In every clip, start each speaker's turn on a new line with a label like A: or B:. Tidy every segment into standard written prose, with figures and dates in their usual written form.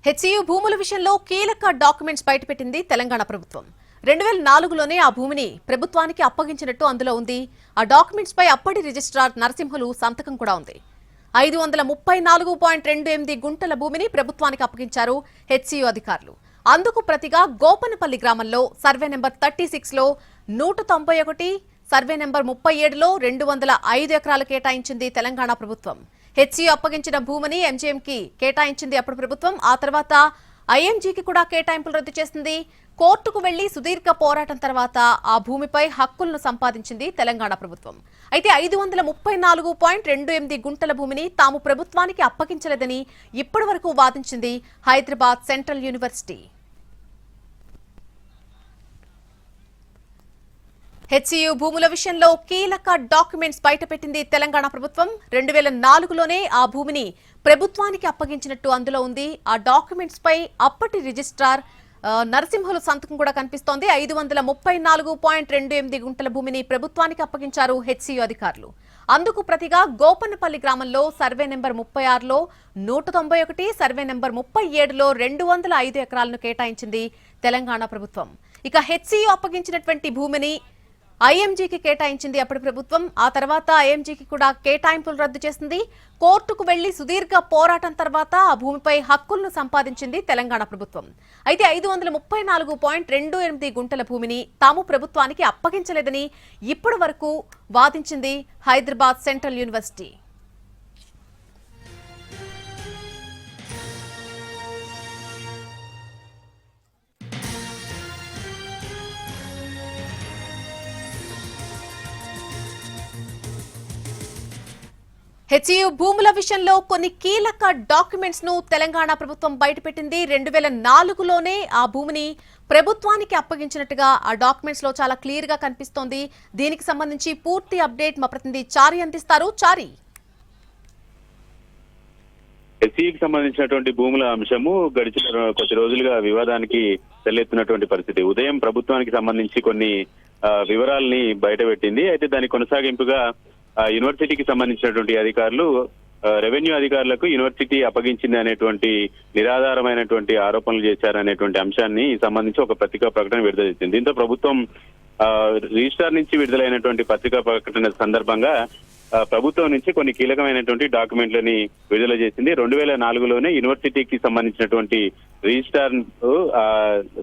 A: HCU భూముల విషయంలో కీలక డాక్యుమెంట్స్ బయటపెట్టింది తెలంగాణ ప్రభుత్వం. 2004లోనే ఆ భూమిని ప్రభుత్వానికి అప్పగించినట్టు అందులో ఉంది. ఆ డాక్యుమెంట్స్ పై అప్పటి రిజిస్ట్రార్ నరసింహులు సంతకం కూడా ఉంది. 534.28 గుంటల భూమిని ప్రభుత్వానికి అప్పగించారు హెచ్సియు అధికారులు. అందుకు ప్రతిగా గోపనపల్లి గ్రామంలో సర్వే నెంబర్ 36లో 191, సర్వే నెంబర్ 37లో 205 ఎకరాలు కేటాయించింది తెలంగాణ ప్రభుత్వం. హెచ్సియు అప్పగించిన భూమిని ఎంజీఎంకి కేటాయించింది అప్పుడు ప్రభుత్వం. ఆ తర్వాత ఐఎంజీకి కూడా కేటాయింపులు రద్దు చేసింది. కోర్టుకు వెళ్లి సుదీర్ఘ పోరాటం తర్వాత ఆ భూమిపై హక్కులను సంపాదించింది తెలంగాణ ప్రభుత్వం. అయితే 534.28 గుంటల భూమిని తాము ప్రభుత్వానికి అప్పగించలేదని ఇప్పటి వరకు వాదించింది హైదరాబాద్ సెంట్రల్ యూనివర్సిటీ. హెచ్సియు భూముల విషయంలో కీలక డాక్యుమెంట్స్ బయటపెట్టింది తెలంగాణ ప్రభుత్వం. 2004లోనే ఆ భూమిని ప్రభుత్వానికి అప్పగించినట్టు అందులో ఉంది. ఆ డాక్యుమెంట్స్ పై అప్పటి రిజిస్ట్రార్ నరసింహులు సంతకం కూడా కనిపిస్తోంది. 534.28 గుంటల భూమిని ప్రభుత్వానికి అప్పగించారు హెచ్సియు అధికారులు. అందుకు ప్రతిగా గోపనపల్లి గ్రామంలో సర్వే నెంబర్ 36లో 191, సర్వే నెంబర్ 37లో 205 ఎకరాలను కేటాయించింది తెలంగాణ ప్రభుత్వం. ఇక హెచ్సియు అప్పగించినటువంటి భూమిని ఐఎంజీకి కేటాయించింది అప్పటి ప్రభుత్వం. ఆ తర్వాత ఐఎంజీకి కూడా కేటాయింపులు రద్దు చేసింది. కోర్టుకు వెళ్లి సుదీర్ఘ పోరాటం తర్వాత ఆ భూమిపై హక్కులను సంపాదించింది తెలంగాణ ప్రభుత్వం. అయితే 534.28 గుంటల భూమిని తాము ప్రభుత్వానికి అప్పగించలేదని ఇప్పటి వరకు వాదించింది హైదరాబాద్ సెంట్రల్ యూనివర్సిటీ. హెచ్సియు భూముల విషయంలో కొన్ని కీలక డాక్యుమెంట్స్ ను తెలంగాణ ప్రభుత్వం బయటపెట్టింది. 2004లోనే ఆ భూమిని ప్రభుత్వానికి అప్పగించినట్టుగా ఆ డాక్యుమెంట్స్ లో చాలా క్లియర్ గా కనిపిస్తోంది. దీనికి సంబంధించి పూర్తి అప్డేట్ మా ప్రతినిధి చారి అందిస్తారు. చారి,
B: హెచ్సియుకి సంబంధించినటువంటి భూముల అంశము గడిచిన కొద్ది రోజులుగా వివాదానికి తెల్లెత్తున్నటువంటి పరిస్థితి. ఉదయం ప్రభుత్వానికి సంబంధించి కొన్ని వివరాలని బయటపెట్టింది. అయితే దాని కొనసాగింపుగా యూనివర్సిటీకి సంబంధించినటువంటి అధికారులు రెవెన్యూ అధికారులకు యూనివర్సిటీ అప్పగించింది అనేటువంటి నిరాధారమైనటువంటి ఆరోపణలు చేశారనేటువంటి అంశాన్ని సంబంధించి ఒక పత్రికా ప్రకటన విడుదల చేసింది. దీంతో ప్రభుత్వం రిజిస్ట్రార్ నుంచి విడుదలైనటువంటి పత్రికా ప్రకటన సందర్భంగా ప్రభుత్వం నుంచి కొన్ని కీలకమైనటువంటి డాక్యుమెంట్లని విడుదల చేసింది. 2004లోనే యూనివర్సిటీకి సంబంధించినటువంటి రిజిస్ట్రార్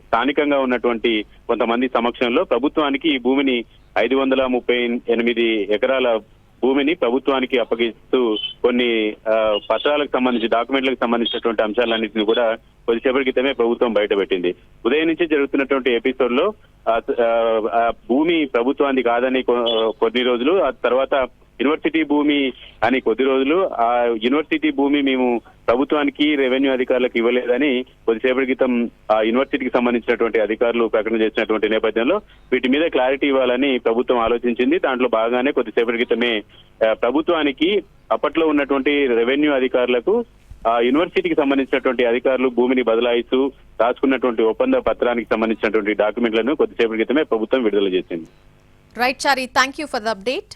B: స్థానికంగా ఉన్నటువంటి కొంతమంది సమక్షంలో ప్రభుత్వానికి ఈ భూమిని 538 ఎకరాల భూమిని ప్రభుత్వానికి అప్పగిస్తూ కొన్ని పత్రాలకు సంబంధించి డాక్యుమెంట్లకు సంబంధించినటువంటి అంశాలన్నింటినీ కూడా కొద్దిసేపటి క్రితమే ప్రభుత్వం బయటపెట్టింది. ఉదయం నుంచి జరుగుతున్నటువంటి ఎపిసోడ్ లో భూమి ప్రభుత్వానికి కాదని కొన్ని రోజులు, ఆ తర్వాత యూనివర్సిటీ భూమి అని కొద్ది రోజులు, ఆ యూనివర్సిటీ భూమి మేము ప్రభుత్వానికి రెవెన్యూ అధికారులకు ఇవ్వలేదని కొద్దిసేపటి క్రితం ఆ యూనివర్సిటీకి సంబంధించినటువంటి అధికారులు ప్రకటన చేసినటువంటి నేపథ్యంలో వీటి మీద క్లారిటీ ఇవ్వాలని ప్రభుత్వం ఆలోచించింది. దాంట్లో భాగంగానే కొద్దిసేపటి క్రితమే ప్రభుత్వానికి అప్పట్లో ఉన్నటువంటి రెవెన్యూ అధికారులకు యూనివర్సిటీకి సంబంధించినటువంటి అధికారులు భూమిని బదలాయిస్తూ రాసుకున్నటువంటి ఒప్పంద పత్రానికి సంబంధించినటువంటి డాక్యుమెంట్లను కొద్దిసేపటి క్రితమే ప్రభుత్వం విడుదల చేసింది.
A: Right Chari, thank you for the update.